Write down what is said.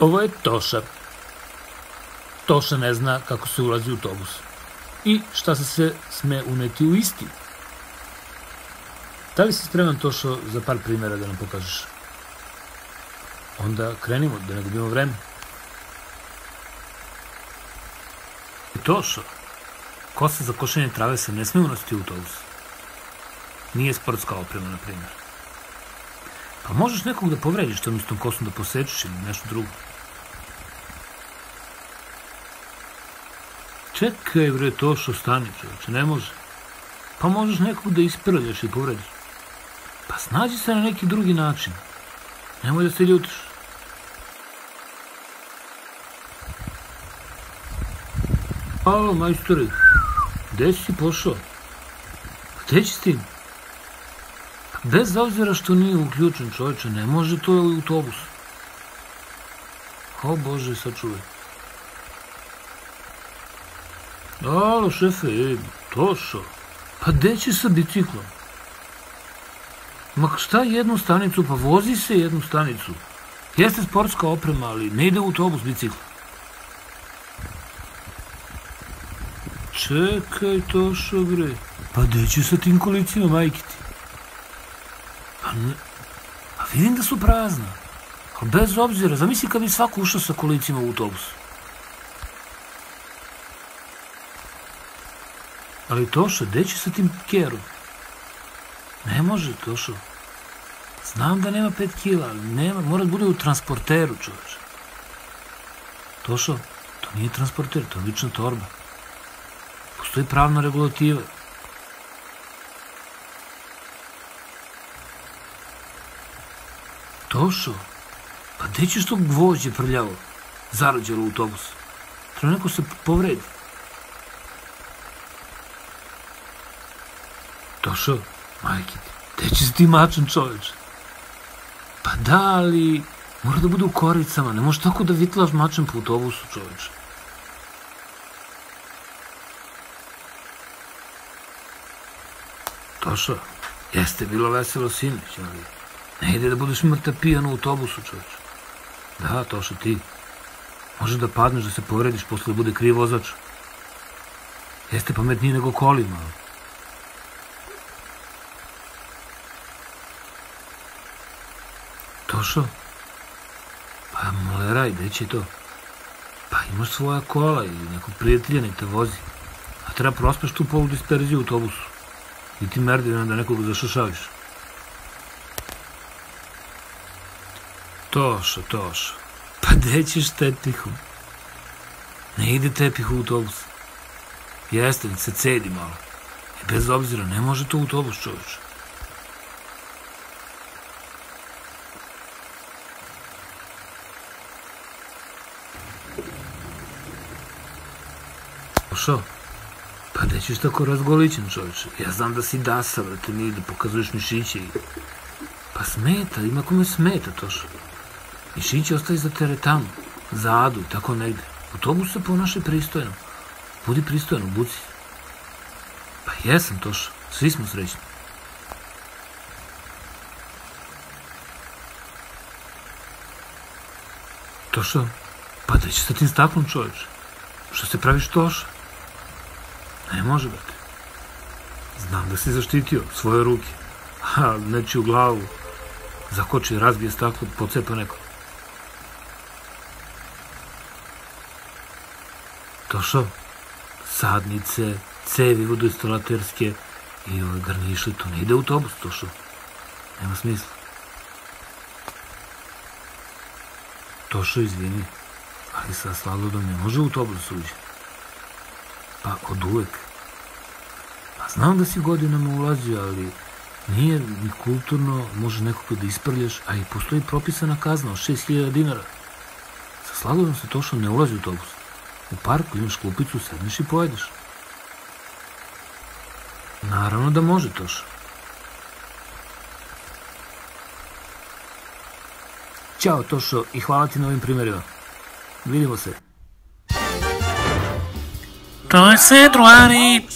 Ovo je Toša. Toša ne zna kako se ulazi u autobus. I šta se sve sme uneti u isti. Da li si spreman, Tošo, za par primjera da nam pokažeš? Onda krenimo, da ne gubimo vreme. Tošo, kosa za košenje trave se ne sme unositi u autobus. Nije sportska oprema, na primjer. Pa možeš nekog da povrediš tom istom kosom, da posečeš ili nešto drugo. Čekaj, bre, Tošo, stani, čovječe, ne može. Pa možeš nekog da isprljaš i povrediš. Pa snađi se na neki drugi način. Nemoj da se ljutiš. Alo, majstore, gde si pošao? Gde će s tim? Bez obzira što nije uključen, čovječe, ne može to u autobus. O Bože, sačuvaj. Alo, šefe, Tošo, pa gde će sa biciklom? Ma šta jednu stanicu, pa vozi se jednu stanicu. Jeste sportska oprema, ali ne ide u autobus bicikla. Čekaj, Tošo, bre, pa gde će sa tim kolicima, majke ti? Pa vidim da su prazna. Ali bez obzira, zamisli kad bi svako ušao sa kolicima u autobus. Ali Tošo, gde će sa tim kerom? Ne može, Tošo. Znam da nema 5 kila, ali nema, mora da bude u transporteru, čoveče. Tošo, to nije transporter, to je lična torba. Postoji pravna regulativa. Tošo, pa gde ćeš tog gvožđe prljavo, zarađalo u autobus? Treba neko se povredi. Tošo, majke ti, gde će se ti mačan, čoveče? Pa da, ali mora da bude u koricama, ne možeš tako da vitlaš mačan po autobusu, čoveče. Tošo, jeste bilo veselo sinoć, ali ne ide da budeš mrtav pijan u autobusu, čoveče. Da, Tošo, ti. Možeš da padneš, da se povrediš, posle da bude kriv vozač. Jeste pametniji nego kolima. Tošo, pa moleraj, gde će to? Pa imaš svoja kola ili nekog prijatelja nek te vozi. A treba prospeš tu polu disperziju u autobusu. I ti merdivina da nekog zašašaviš. Tošo, Tošo, pa gde ćeš tepihom? Ne ide tepih u autobus. Jeste, nek se cedi malo. I bez obzira, ne može to u autobus, čoveče. Tošo, pa gde ćeš tako razgolićen, čoveče? Ja znam da si dasa, vrate, mi da pokazuješ mišiće i... Pa smeta, ima kome smeta, Tošo. Mišiće ostaje za teretanu, za adu i tako negde. Autobus se ponašaj pristojno. Budi pristojan, obuci. Pa jesam, Tošo, svi smo srećni. Tošo, pa gde će sa tim staklom, čoveče? Što se praviš, Tošo? Ne može, brate. Znam da si zaštitio svoje ruke, a nečiju glavu zakoči, razbije staklo, pocepa neko. Tošo, sadnice, cevi vodoinstalaterske i ove garniše, to ne ide u autobus, Tošo. Nema smisla. Tošo, izvini, ali sa sladolom ne može u autobus uđe. Pa od uvek. Pa znam da si godinama ulazio, ali nije ni kulturno, može nekoga da isprljaš, a i postoji propisana kazna od 6.000 dinara. Sa sladolom se, Tošo, ne ulazi u autobus. U parku imaš klupicu, sedneš i pojedeš. Naravno da može, Tošo. Ćao, Tošo, i hvala ti na ovim primjerima. Vidimo se. To se, druari,